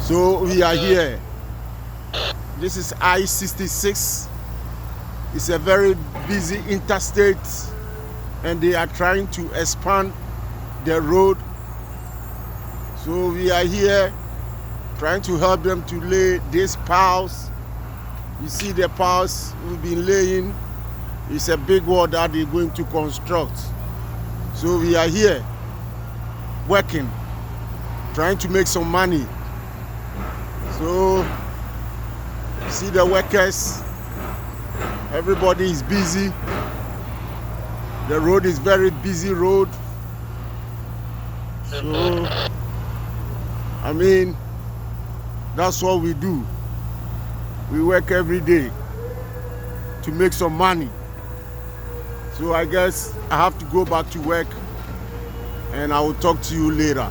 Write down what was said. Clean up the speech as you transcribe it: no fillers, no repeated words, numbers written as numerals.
So we are here. This is I-66. It's a very busy interstate, and they are trying to expand the road. So we are here trying to help them to lay these piles. You see the piles we've been laying. It's a big wall that they're going to construct. So we are here working, trying to make some money. So you see the workers, everybody is busy. The road is very busy road. So I mean, that's what we do. We work every day to make some money. So I guess I have to go back to work, and I will talk to you later.